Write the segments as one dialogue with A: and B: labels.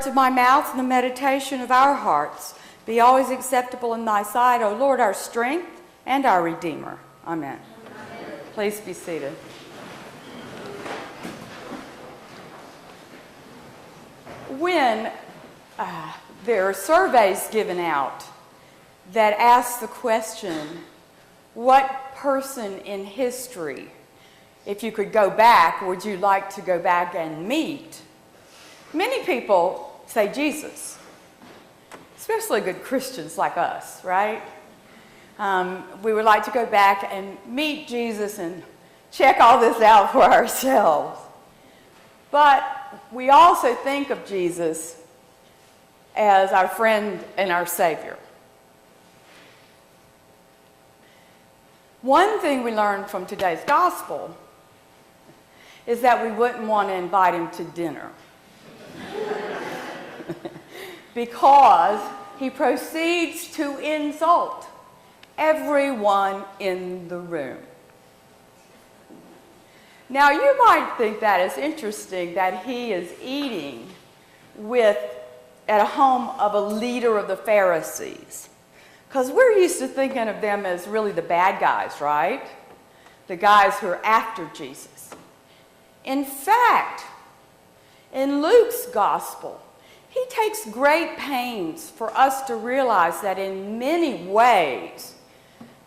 A: Of my mouth and the meditation of our hearts be always acceptable in thy sight, O Lord, our strength and our Redeemer. Amen. Amen. Please be seated. When there are surveys given out that ask the question, what person in history, if you could go back, would you like to go back and meet? Many people say Jesus, especially good Christians like us, right? We would like to go back and meet Jesus and check all this out for ourselves. But we also think of Jesus as our friend and our Savior. One thing we learned from today's gospel is that we wouldn't want to invite him to dinner. Because he proceeds to insult everyone in the room. Now, you might think that is interesting that he is eating at a home of a leader of the Pharisees. Because we're used to thinking of them as really the bad guys, right? The guys who are after Jesus. In fact, in Luke's gospel, he takes great pains for us to realize that in many ways,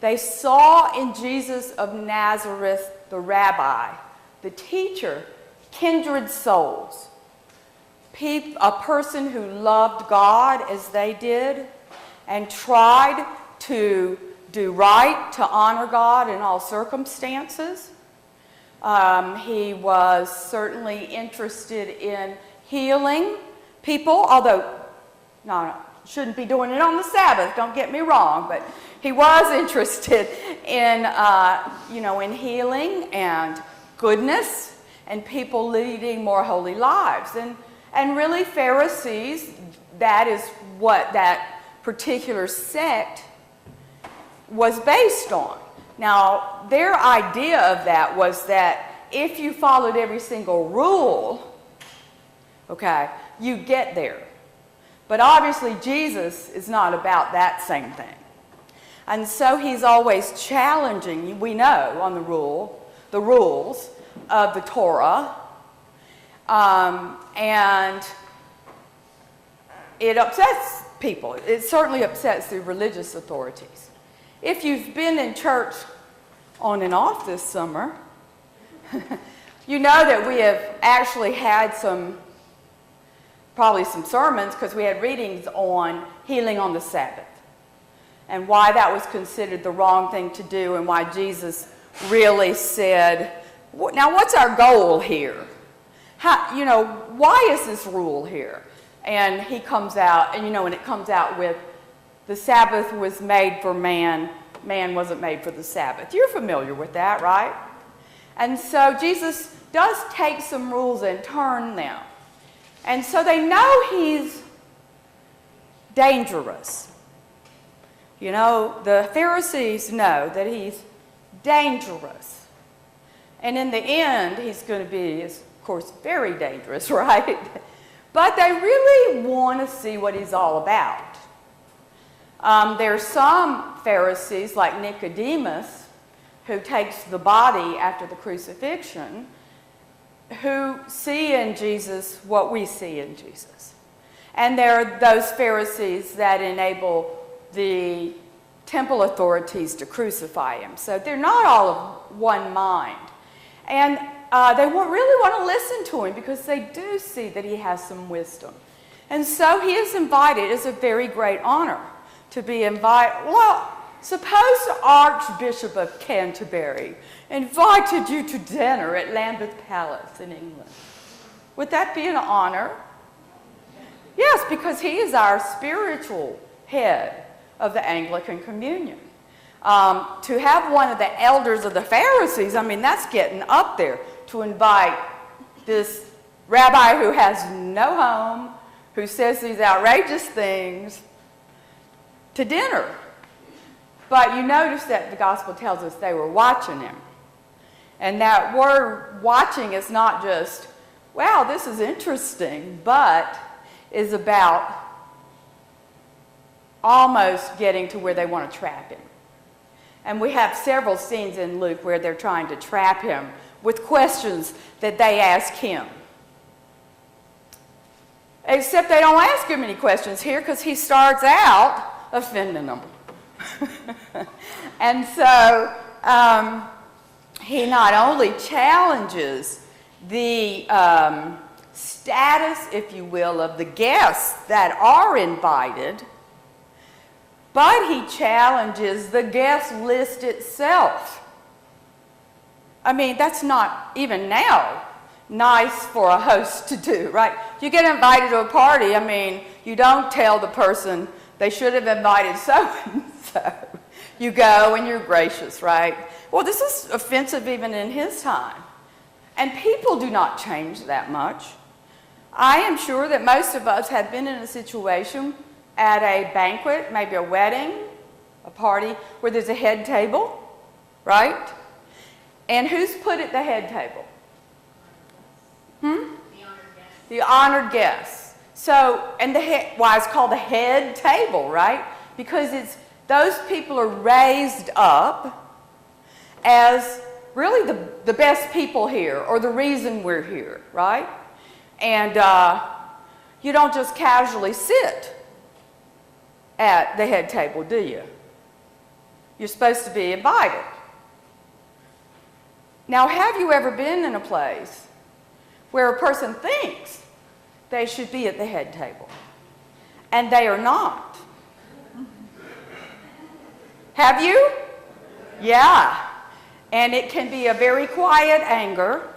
A: they saw in Jesus of Nazareth, the rabbi, the teacher, kindred souls, a person who loved God as they did and tried to do right, to honor God in all circumstances. He was certainly interested in healing people, although shouldn't be doing it on the Sabbath, don't get me wrong, but he was interested in, in healing and goodness and people leading more holy lives. And really Pharisees, that is what that particular sect was based on. Now, their idea of that was that if you followed every single rule, okay, you get there. But obviously Jesus is not about that same thing. And so he's always challenging, we know, on the rules of the Torah. And it upsets people. It certainly upsets the religious authorities. If you've been in church on and off this summer, you know that we have actually had probably some sermons, because we had readings on healing on the Sabbath and why that was considered the wrong thing to do and why Jesus really said, now what's our goal here? Why is this rule here? And he comes out, and it comes out with the Sabbath was made for man, man wasn't made for the Sabbath. You're familiar with that, right? And so Jesus does take some rules and turn them. And so they know he's dangerous. The Pharisees know that he's dangerous. And in the end, he's going to be, of course, very dangerous, right? But they really want to see what he's all about. There are some Pharisees, like Nicodemus, who takes the body after the crucifixion, who see in Jesus what we see in Jesus. And there are those Pharisees that enable the temple authorities to crucify him. So they're not all of one mind. And they really want to listen to him because they do see that he has some wisdom. And so he is invited. It's a very great honor to be invited. Well, suppose the Archbishop of Canterbury invited you to dinner at Lambeth Palace in England. Would that be an honor? Yes, because he is our spiritual head of the Anglican Communion. To have one of the elders of the Pharisees, that's getting up there, to invite this rabbi who has no home, who says these outrageous things, to dinner. But you notice that the gospel tells us they were watching him. And that word watching is not just, wow, this is interesting, but is about almost getting to where they want to trap him. And we have several scenes in Luke where they're trying to trap him with questions that they ask him. Except they don't ask him any questions here because he starts out offending them. And so he not only challenges the status, if you will, of the guests that are invited, but he challenges the guest list itself. I mean, that's not even now nice for a host to do, right? You get invited to a party, I mean, you don't tell the person they should have invited so-and-so. You go and you're gracious, right? Well, this is offensive even in his time. And people do not change that much. I am sure that most of us have been in a situation at a banquet, maybe a wedding, a party, where there's a head table, right? And who's put at the head table? The honored guests. The honored guests. So, and why it's called the head table, right? Because those people are raised up as really the best people here, or the reason we're here, right? And you don't just casually sit at the head table, do you? You're supposed to be invited. Now, have you ever been in a place where a person thinks they should be at the head table and they are not? Have you? Yeah. And it can be a very quiet anger,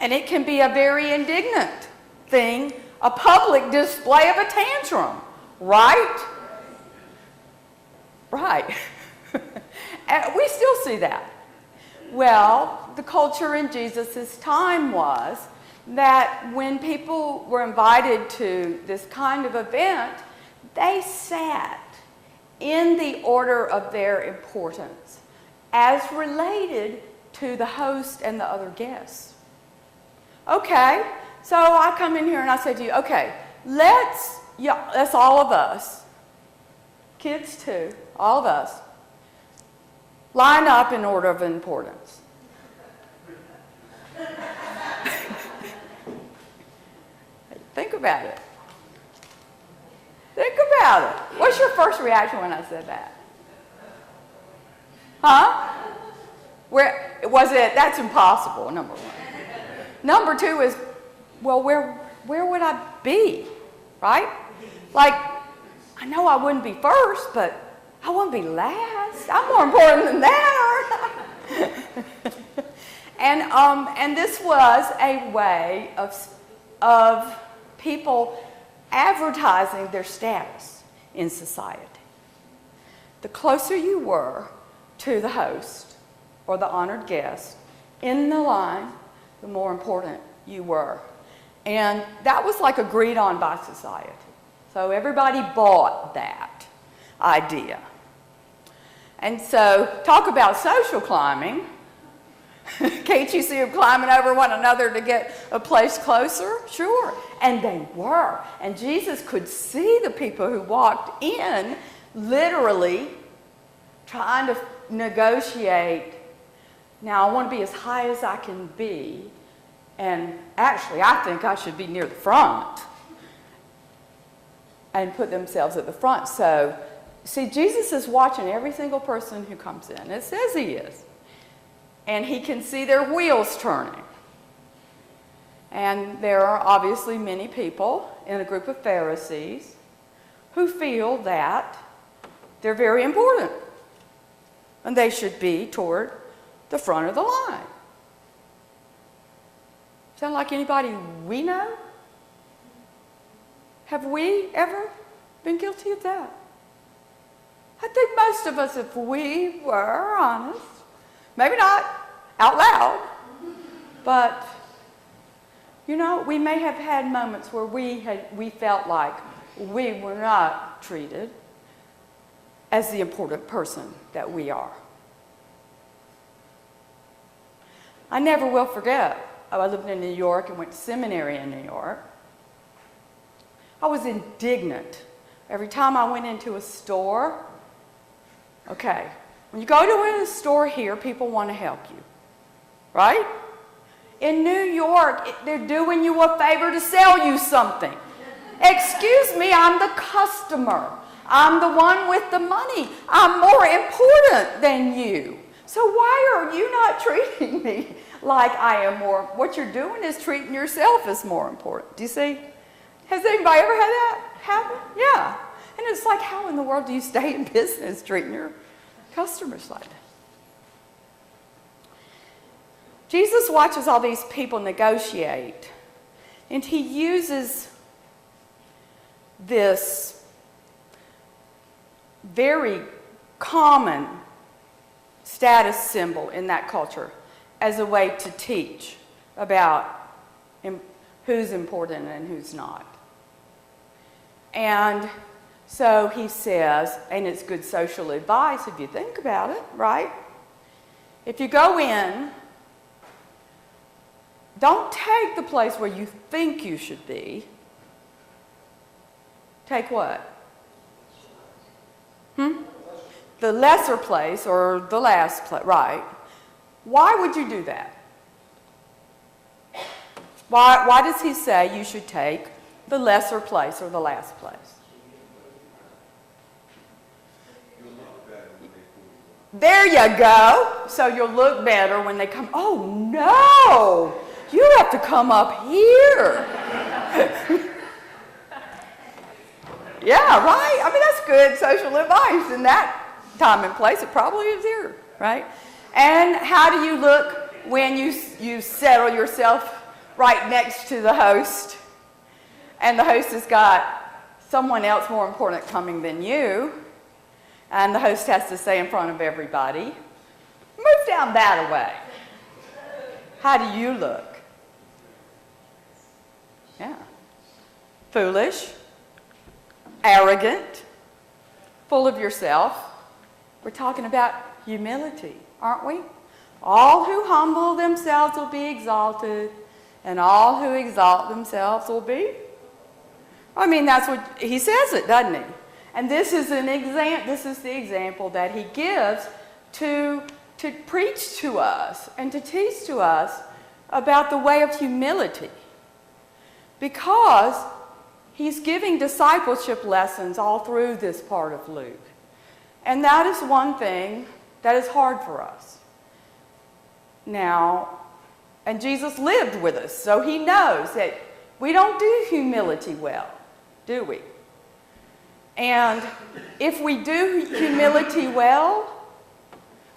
A: and it can be a very indignant thing, a public display of a tantrum, right? Right. And we still see that. Well, the culture in Jesus' time was that when people were invited to this kind of event, they sat in the order of their importance as related to the host and the other guests. Okay, so I come in here and I say to you, okay, let's all of us, kids too, all of us, line up in order of importance. Think about it. Think about it. What's your first reaction when I said that? Huh? Where was it? That's impossible, number one. Number two is, well, where would I be? Right? Like, I know I wouldn't be first, but I wouldn't be last. I'm more important than that, aren't I? And this was a way of people advertising their status in society. The closer you were to the host or the honored guest in the line, the more important you were. And that was like agreed on by society. So everybody bought that idea. And so talk about social climbing. Can't you see them climbing over one another to get a place closer? Sure. And they were. And Jesus could see the people who walked in literally trying to negotiate. Now, I want to be as high as I can be. And actually, I think I should be near the front. And put themselves at the front. So, see, Jesus is watching every single person who comes in. It says he is. And he can see their wheels turning. And there are obviously many people in a group of Pharisees who feel that they're very important. And they should be toward the front of the line. Sound like anybody we know? Have we ever been guilty of that? I think most of us, if we were honest, maybe not out loud, but, you know, we may have had moments where we felt like we were not treated as the important person that we are. I never will forget, I lived in New York and went to seminary in New York. I was indignant. Every time I went into a store, okay, when you go to a store here, people want to help you, right? In New York, they're doing you a favor to sell you something. Excuse me, I'm the customer. I'm the one with the money. I'm more important than you. So why are you not treating me like I am more? What you're doing is treating yourself as more important. Do you see? Has anybody ever had that happen? Yeah. And it's like, how in the world do you stay in business treating your customers like that? Jesus watches all these people negotiate, and he uses this very common status symbol in that culture as a way to teach about who's important and who's not. And so he says, and it's good social advice if you think about it, right? If you go in, don't take the place where you think you should be. Take what? The lesser place or the last place, right? Why would you do that? Why does he say you should take the lesser place or the last place? There you go. So you'll look better when they come. Oh, no. You have to come up here. Yeah, right? I mean, that's good social advice. In that time and place, it probably is here, right? And how do you look when you settle yourself right next to the host, and the host has got someone else more important coming than you, and the host has to stay in front of everybody? Move down that way. How do you look? Yeah. Foolish, arrogant, full of yourself. We're talking about humility, aren't we? All who humble themselves will be exalted, and all who exalt themselves will be. I mean, that's what he says it, doesn't he? And this is the example that he gives to preach to us and to teach to us about the way of humility. Because he's giving discipleship lessons all through this part of Luke. And that is one thing that is hard for us. Now, and Jesus lived with us, so he knows that we don't do humility well, do we? And if we do humility well,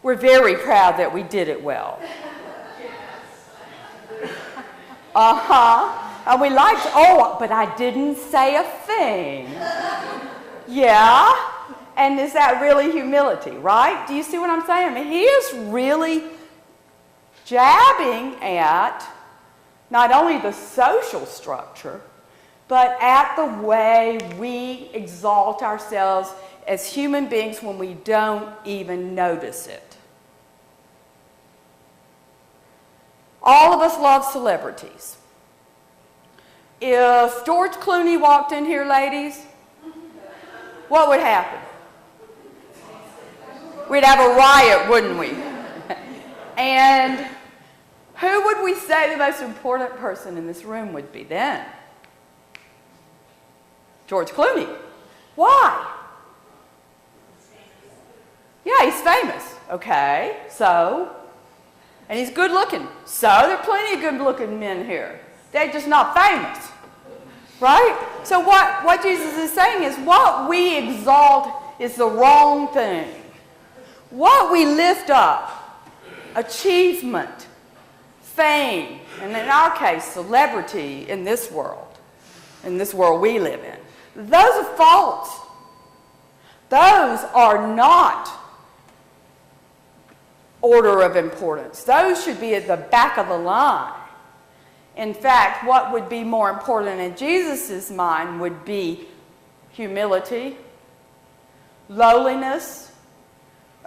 A: we're very proud that we did it well. And we like to, oh, but I didn't say a thing. Yeah? And is that really humility, right? Do you see what I'm saying? I mean, he is really jabbing at not only the social structure, but at the way we exalt ourselves as human beings when we don't even notice it. All of us love celebrities. If George Clooney walked in here, ladies, what would happen? We'd have a riot, wouldn't we? And who would we say the most important person in this room would be then? George Clooney. Why? Yeah, he's famous. Okay, so, and he's good looking. So there are plenty of good looking men here. They're just not famous. Right? So what Jesus is saying is what we exalt is the wrong thing. What we lift up, achievement, fame, and in our case, celebrity in this world we live in, those are false. Those are not order of importance. Those should be at the back of the line. In fact, what would be more important in Jesus' mind would be humility, lowliness,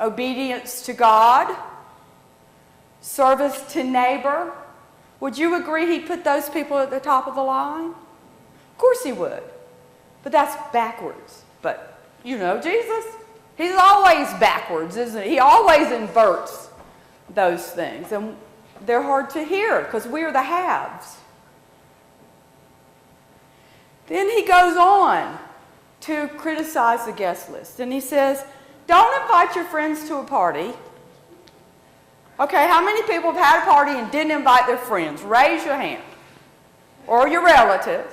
A: obedience to God, service to neighbor. Would you agree he put those people at the top of the line? Of course he would. But that's backwards. But, you know, Jesus, he's always backwards, isn't he? He always inverts those things. And they're hard to hear because we're the haves. Then he goes on to criticize the guest list. And he says, don't invite your friends to a party. Okay, how many people have had a party and didn't invite their friends? Raise your hand. Or your relatives.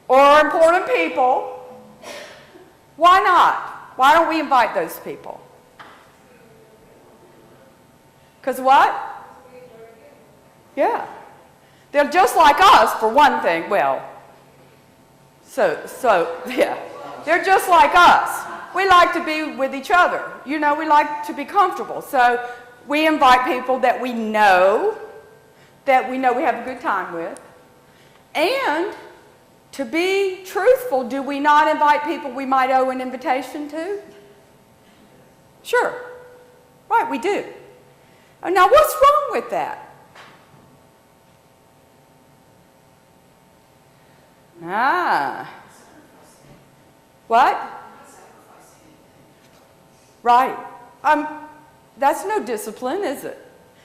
A: Or important people. Why not? Why don't we invite those people? Because what? Yeah. They're just like us, for one thing. Well, yeah. They're just like us. We like to be with each other. You know, we like to be comfortable. So we invite people that we know we have a good time with. And to be truthful, do we not invite people we might owe an invitation to? Sure. Right, we do. Now, what's wrong with that? What? Right. That's no discipline, is it?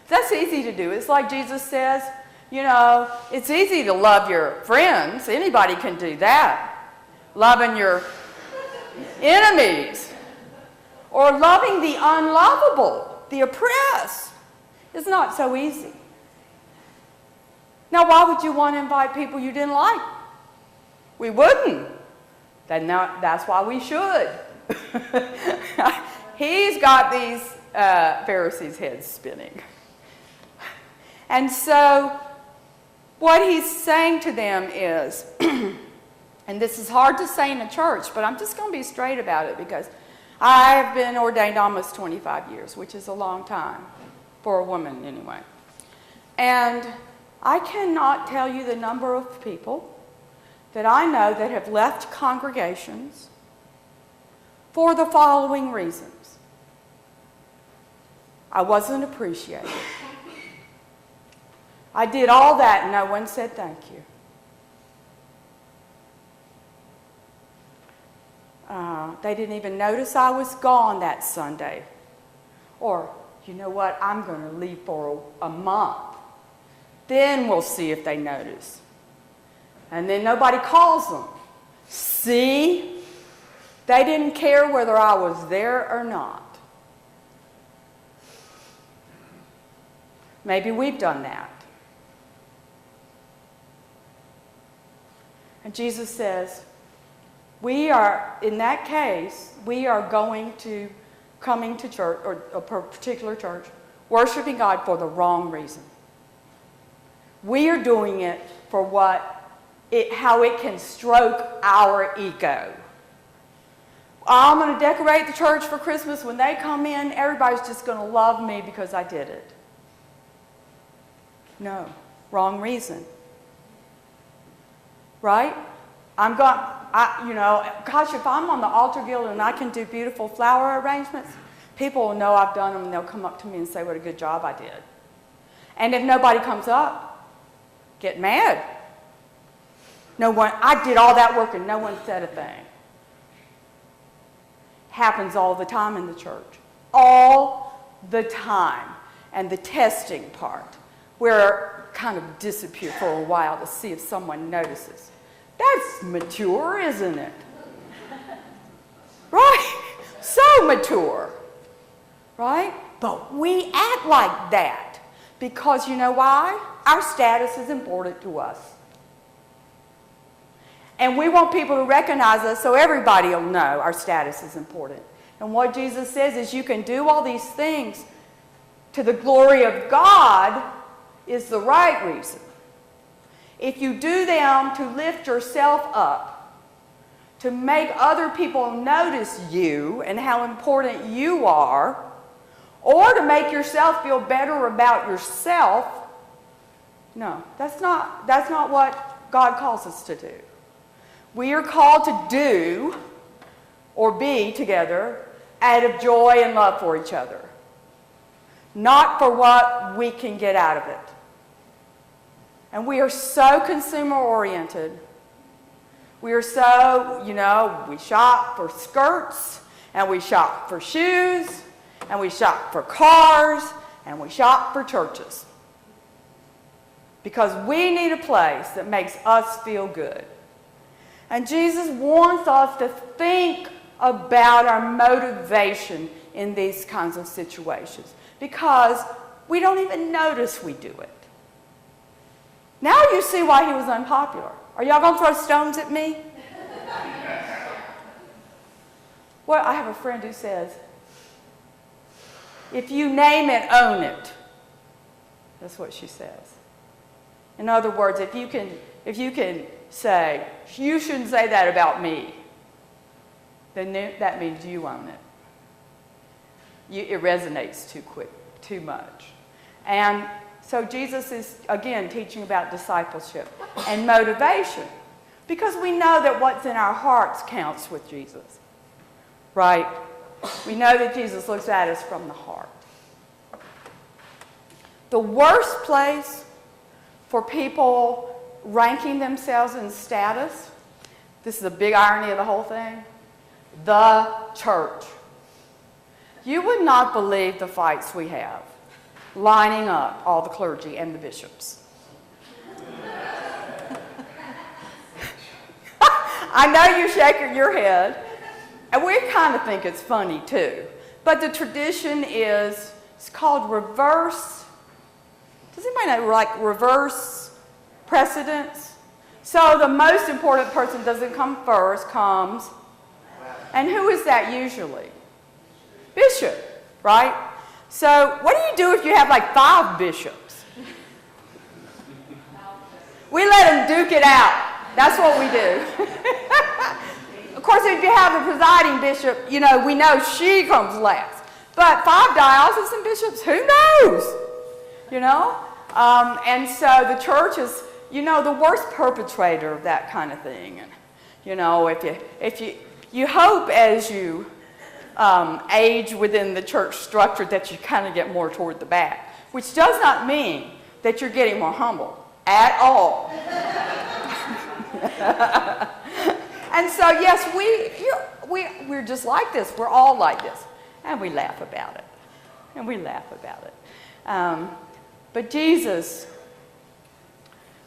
A: That's easy to do. It's like Jesus says, you know, it's easy to love your friends. Anybody can do that. Loving your enemies. Or loving the unlovable, the oppressed. It's not so easy. Now, why would you want to invite people you didn't like? We wouldn't. That's why we should. He's got these Pharisees' heads spinning. And so what he's saying to them is, and this is hard to say in a church, but I'm just going to be straight about it because I have been ordained almost 25 years, which is a long time for a woman anyway. And I cannot tell you the number of people that I know that have left congregations for the following reasons. I wasn't appreciated. I did all that and no one said thank you. They didn't even notice I was gone that Sunday. Or, you know what, I'm going to leave for a month. Then we'll see if they notice. And then nobody calls them. See? They didn't care whether I was there or not. Maybe we've done that. And Jesus says, in that case, we are coming to church, or a particular church, worshiping God for the wrong reason. We are doing it for how it can stroke our ego. I'm going to decorate the church for Christmas. When they come in, everybody's just going to love me because I did it. No, wrong reason. Right? Gosh, if I'm on the altar guild and I can do beautiful flower arrangements, people will know I've done them and they'll come up to me and say what a good job I did. And if nobody comes up, get mad. I did all that work and no one said a thing. Happens all the time in the church. All the time. And the testing part, where I kind of disappear for a while to see if someone notices. That's mature, isn't it? Right? So mature. Right? But we act like that because you know why? Our status is important to us. And we want people to recognize us so everybody will know our status is important. And what Jesus says is you can do all these things to the glory of God is the right reason. If you do them to lift yourself up, to make other people notice you and how important you are, or to make yourself feel better about yourself, no, that's not what God calls us to do. We are called to do or be together out of joy and love for each other, not for what we can get out of it. And we are so consumer-oriented. We're so, we shop for skirts, and we shop for shoes, and we shop for cars, and we shop for churches. Because we need a place that makes us feel good. And Jesus wants us to think about our motivation in these kinds of situations, because we don't even notice we do it. Now you see why he was unpopular. Are y'all going to throw stones at me? Well, I have a friend who says, if you name it, own it. That's what she says. In other words, if you can say, you shouldn't say that about me, then that means you own it. It resonates too much. And so Jesus is, again, teaching about discipleship and motivation, because we know that what's in our hearts counts with Jesus, right? We know that Jesus looks at us from the heart. The worst place for people ranking themselves in status, this is a big irony of the whole thing, the church. You would not believe the fights we have lining up all the clergy and the bishops. I know you're shaking your head, and we kind of think it's funny too. But the tradition is, it's called reverse, does anybody know, like reverse precedence? So the most important person doesn't come first, comes, and who is that usually? Bishop, right? So what do you do if you have like 5 bishops? We let them duke it out. That's what we do. Of course, if you have the presiding bishop, we know she comes last. But 5 diocesan bishops, who knows? And so the church is, the worst perpetrator of that kind of thing. And, if you hope as you age within the church structure that you kind of get more toward the back, which does not mean that you're getting more humble at all. And so, yes, we're just like this. We're all like this. And we laugh about it. But Jesus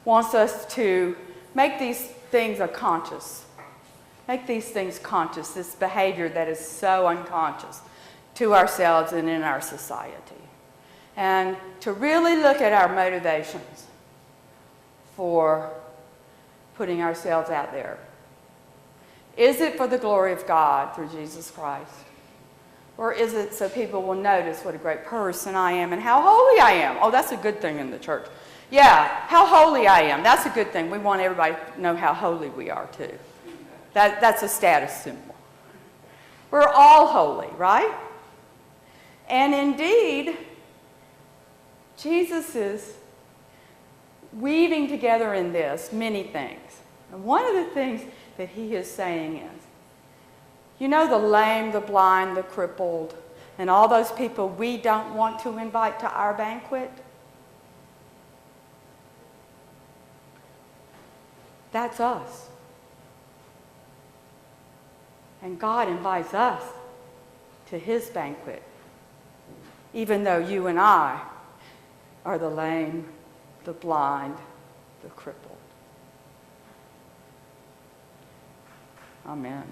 A: wants us to make these things conscious. Make these things conscious, this behavior that is so unconscious to ourselves and in our society. And to really look at our motivations for putting ourselves out there. Is it for the glory of God through Jesus Christ? Or is it so people will notice what a great person I am and how holy I am? Oh, that's a good thing in the church. Yeah, how holy I am. That's a good thing. We want everybody to know how holy we are too. That's a status symbol. We're all holy, right? And indeed, Jesus is weaving together in this many things. And one of the things that he is saying is, the lame, the blind, the crippled, and all those people we don't want to invite to our banquet, that's us. And God invites us to his banquet, even though you and I are the lame, the blind, the crippled. Amen.